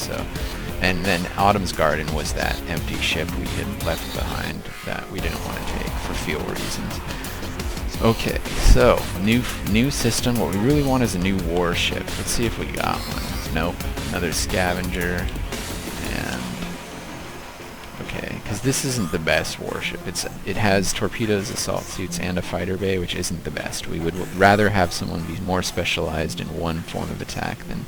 So, and then Autumn's Garden was that empty ship we had left behind that we didn't want to take for fuel reasons. Okay, so new system. What we really want is a new warship. Let's see if we got one. Nope, another scavenger. And okay, because this isn't the best warship. It has torpedoes, assault suits, and a fighter bay, which isn't the best. We would rather have someone be more specialized in one form of attack than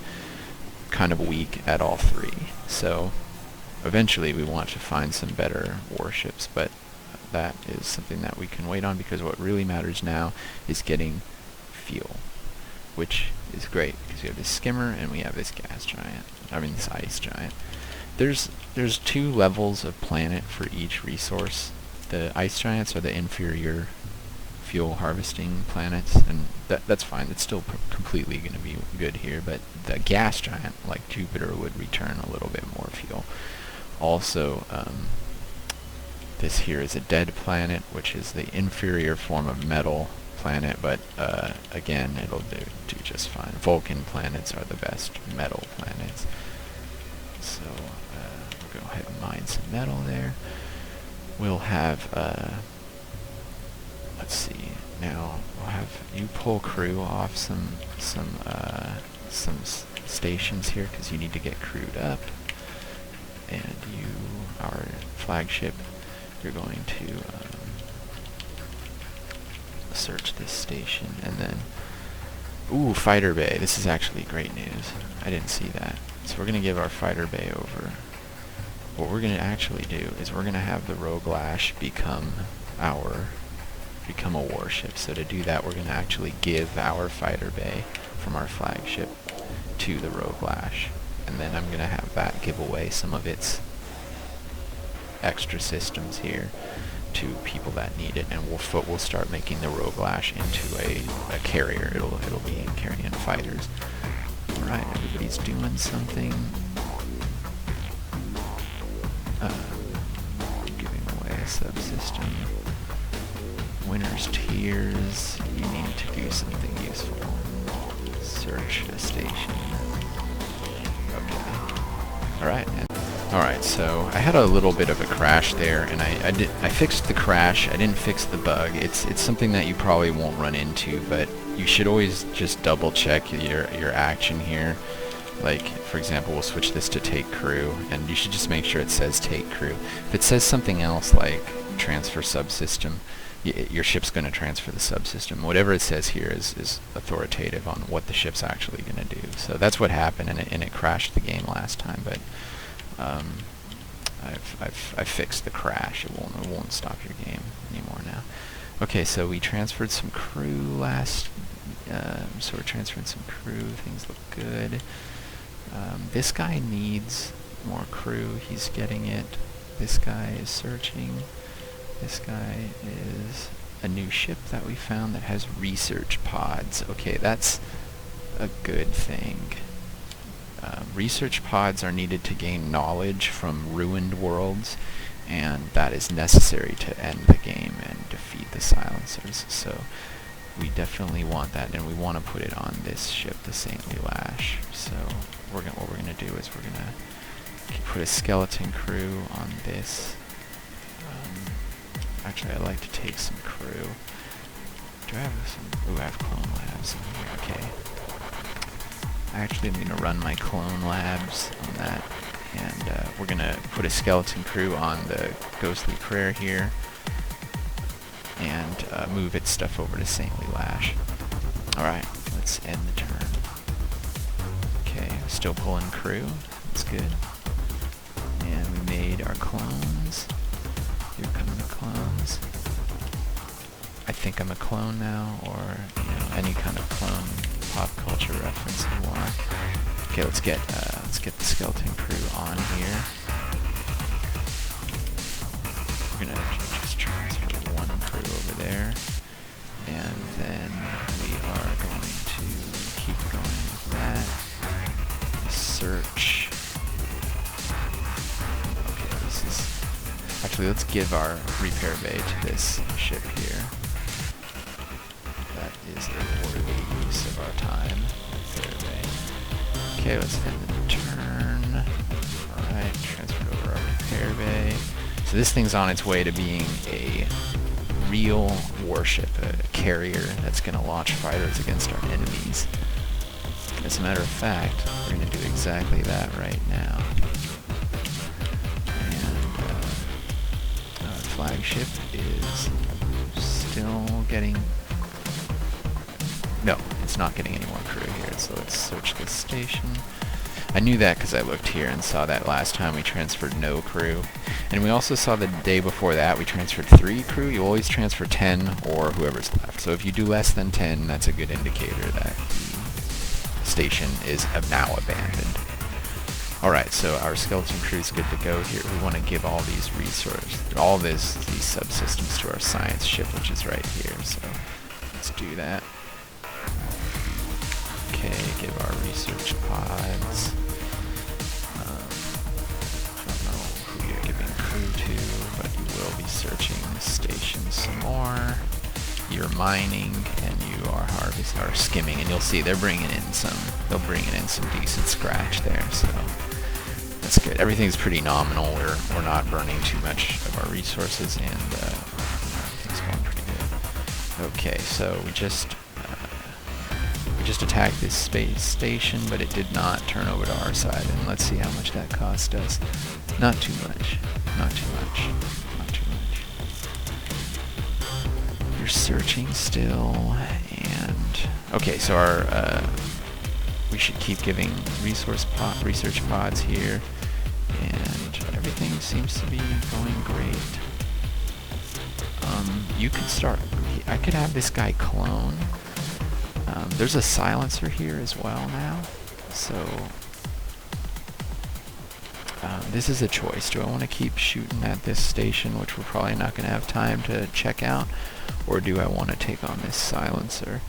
kind of weak at all three. So eventually we want to find some better warships, but that is something that we can wait on, because what really matters now is getting fuel, which is great because we have this skimmer and we have this gas giant. I mean this ice giant. There's 2 levels of planet for each resource. The ice giants are the inferior fuel harvesting planets, and that's fine. It's still completely going to be good here, but the gas giant, like Jupiter, would return a little bit more fuel. Also, this here is a dead planet, which is the inferior form of metal planet, but again, it'll do just fine. Vulcan planets are the best metal planets. So we'll go ahead and mine some metal there. We'll have, let's see, now we'll have you pull crew off some stations here, because you need to get crewed up. And you, our flagship, you're going to search this station, and then, ooh, fighter bay. This is actually great news. I didn't see that. So we're going to give our fighter bay over. What we're going to actually do is we're going to have the Rogue Lash become a warship. So to do that, we're going to actually give our fighter bay from our flagship to the Rogue Lash, and then I'm going to have that give away some of its extra systems here to people that need it, and we'll start making the Rogue Lash into a carrier. It'll be carrying fighters. All right, everybody's doing something. Giving away a subsystem. Winner's Tears. You need to do something useful. Search a station. Okay. All right. Alright, so I had a little bit of a crash there, and I fixed the crash. I didn't fix the bug. It's something that you probably won't run into, but you should always just double check your action here. Like, for example, we'll switch this to take crew, and you should just make sure it says take crew. If it says something else like transfer subsystem, your ship's going to transfer the subsystem. Whatever it says here is authoritative on what the ship's actually going to do. So that's what happened, and it crashed the game last time, but I've fixed the crash. It won't stop your game anymore now. Okay, so we transferred some crew so we're transferring some crew. Things look good. This guy needs more crew. He's getting it. This guy is searching. This guy is a new ship that we found that has research pods. Okay, that's a good thing. Research pods are needed to gain knowledge from ruined worlds, and that is necessary to end the game and defeat the silencers. So we definitely want that, and we want to put it on this ship, the Saintly Lash. So what we're gonna do is we're gonna put a skeleton crew on this. Actually, I'd like to take some crew. Do I have some? Ooh, I have clone labs in here. Okay. Actually, I'm going to run my clone labs on that, and we're going to put a skeleton crew on the Ghostly Prayer here, and move its stuff over to Saintly Lash. Alright, let's end the turn. Okay, still pulling crew. That's good. And we made our clones. Here come the clones. I think I'm a clone now, or any kind of clone pop culture reference you want. Okay, let's get the skeleton crew on here. We're gonna just transfer one crew over there, and then we are going to keep going with that. Search. Okay, this is actually, let's give our repair bay to this ship here. That is a worthy use of our time. Repair bay. Okay, let's end the turn. repair bay. So this thing's on its way to being a real warship, a carrier that's going to launch fighters against our enemies. As a matter of fact, we're going to do exactly that right now. And our flagship is still getting... No, it's not getting any more crew here, so let's search this station. I knew that because I looked here and saw that last time we transferred no crew. And we also saw the day before that we transferred 3 crew. You always transfer 10 or whoever's left. So if you do less than 10, that's a good indicator that the station is now abandoned. Alright, so our skeleton crew is good to go here. We want to give all these resources, these subsystems to our science ship, which is right here. So let's do that. Okay, give our research pods. I don't know who you're giving crew to, but you will be searching the station some more. You're mining and you are harvesting or skimming, and you'll see they'll bring in some decent scratch there. So that's good. Everything's pretty nominal. We're not burning too much of our resources, and everything's going pretty good. Okay, so we just attacked this space station, but it did not turn over to our side, and let's see how much that cost us. Not too much. Not too much. Not too much. You're searching still, and okay, so our we should keep giving research pods here, and everything seems to be going great. You could start. I could have this guy clone. There's a silencer here as well now, so this is a choice. Do I want to keep shooting at this station, which we're probably not going to have time to check out, or do I want to take on this silencer?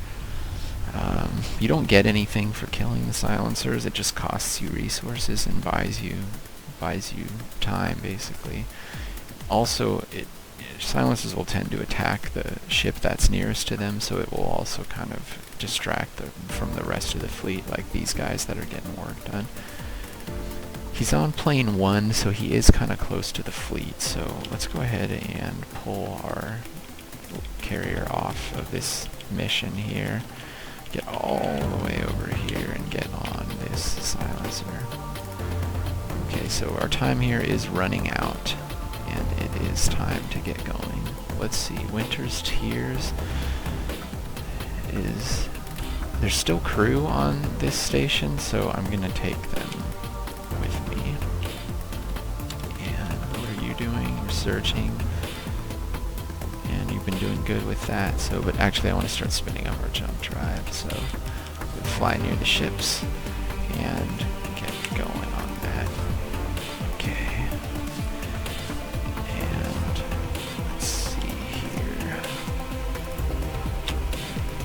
You don't get anything for killing the silencers. It just costs you resources and buys you time, basically. Also, silencers will tend to attack the ship that's nearest to them, so it will also kind of distract them from the rest of the fleet, like these guys that are getting work done. He's on plane 1, so he is kind of close to the fleet, so let's go ahead and pull our carrier off of this mission here. Get all the way over here and get on this silencer. Okay, so our time here is running out, and it is time to get going. Let's see, Winter's Tears is... There's still crew on this station, so I'm gonna take them with me. And what are you doing? You're searching. And you've been doing good with that, so, but actually I want to start spinning up our jump drive, so we'll fly near the ships and get going on that. Okay. And let's see here.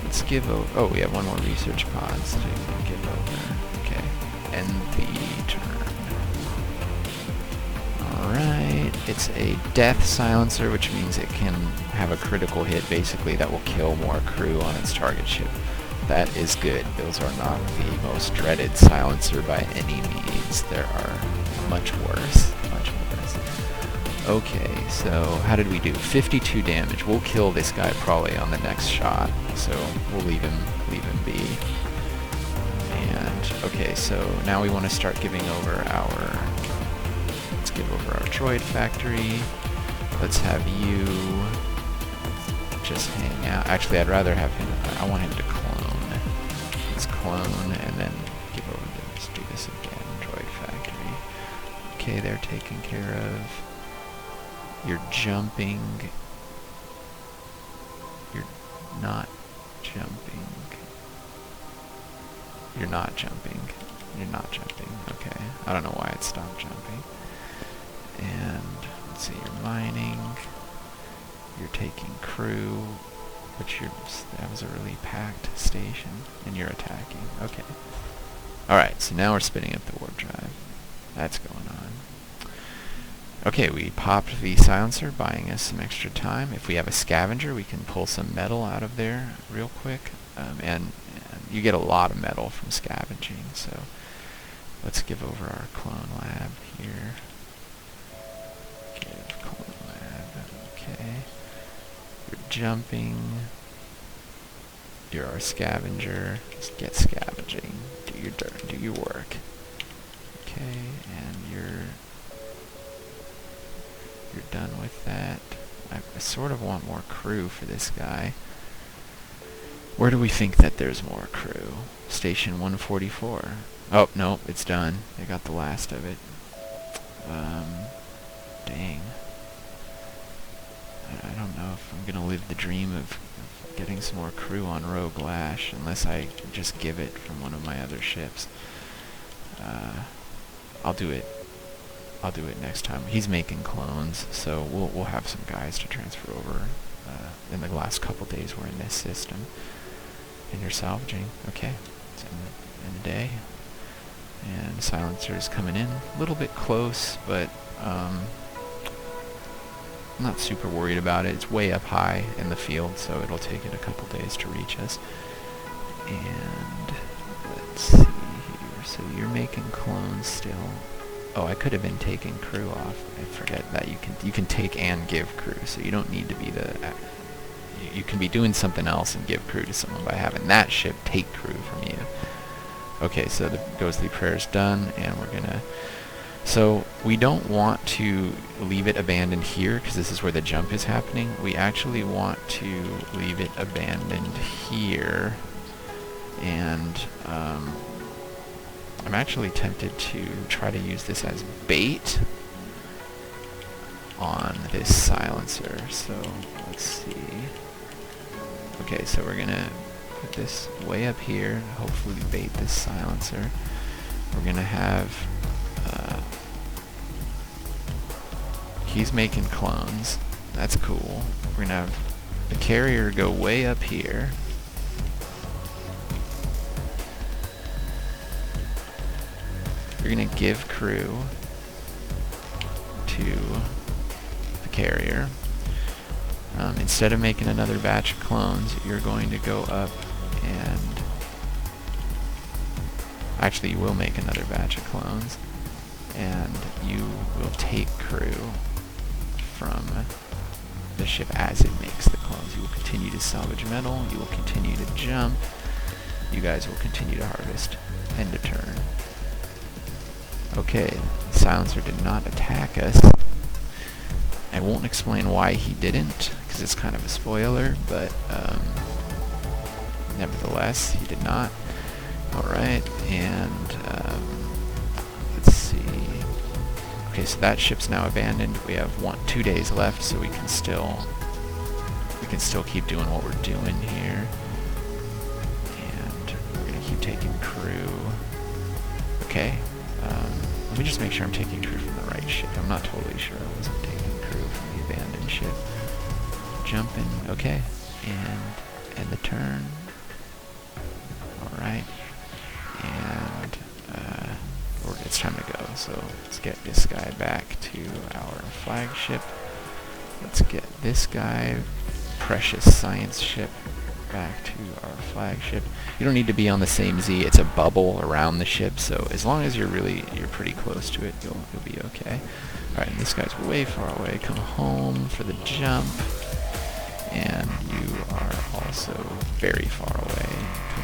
Let's give over, oh, we have one more research pod, so we can give over. Okay. End the turn. Alright, it's a death silencer, which means it can have a critical hit, basically, that will kill more crew on its target ship. That is good. Those are not the most dreaded silencer by any means. There are much worse. Much worse. Okay, so how did we do? 52 damage. We'll kill this guy probably on the next shot, so we'll leave him be. And, okay, so now we want to start giving over our... Let's give over our droid factory. Let's have you just hang out. Actually, I'd rather have him, I want him to clone. Let's clone and then give over the, let's do this again, droid factory. Okay, they're taken care of. You're jumping. You're not jumping. You're not jumping. You're not jumping. Okay. I don't know why it stopped jumping. And let's see, you're mining. You're taking crew, but that was a really packed station, and you're attacking. Okay. Alright, so now we're spinning up the warp drive. That's going on. Okay, we popped the silencer, buying us some extra time. If we have a scavenger, we can pull some metal out of there real quick. And you get a lot of metal from scavenging, so let's give over our clone lab here. Okay. You're jumping. You're our scavenger. Just get scavenging. Do your dirt. Do your work. Okay, and you're done with that. I sort of want more crew for this guy. Where do we think that there's more crew? Station 144. Oh, no, it's done. They got the last of it. Dang. I don't know if I'm gonna live the dream of getting some more crew on Rogue Lash, unless I just give it from one of my other ships. I'll do it. I'll do it next time. He's making clones, so we'll have some guys to transfer over in the last couple days we're in this system. And you're salvaging. Okay. It's in a day. And silencer's coming in. A little bit close, but I'm not super worried about it. It's way up high in the field, so it'll take it a couple days to reach us. And let's see here. So you're making clones still. Oh, I could have been taking crew off. I forget that you can take and give crew, so you don't need to be the... You can be doing something else and give crew to someone by having that ship take crew from you. Okay, so the Ghostly Prayer's done, and we're gonna... So, we don't want to leave it abandoned here, because this is where the jump is happening. We actually want to leave it abandoned here, and I'm actually tempted to try to use this as bait on this silencer. So, let's see. Okay, so we're gonna put this way up here, hopefully bait this silencer. We're gonna have... he's making clones. That's cool. We're gonna have the carrier go way up here. You're gonna give crew to the carrier. Instead of making another batch of clones, you're going to go up and... Actually, you will make another batch of clones. And you will take crew from the ship as it makes the clones. You will continue to salvage metal. You will continue to jump. You guys will continue to harvest. End of turn. Okay, Silencer did not attack us. I won't explain why he didn't, because it's kind of a spoiler, but nevertheless, he did not. Alright, and let's see. Okay, so that ship's now abandoned. We have 2 days left, so we can still keep doing what we're doing here. And we're gonna keep taking crew. Okay. Let me just make sure I'm taking crew from the right ship. I'm not totally sure I wasn't taking crew from the abandoned ship. Jumping. Okay. And end the turn. Alright. And it's time to go. So let's get this guy back to our flagship. Let's get this guy, Precious Science ship, back to our flagship. You don't need to be on the same Z. It's a bubble around the ship, so as long as you're pretty close to it, you'll be okay. Alright, and this guy's way far away. Come home for the jump. And you are also very far away. Come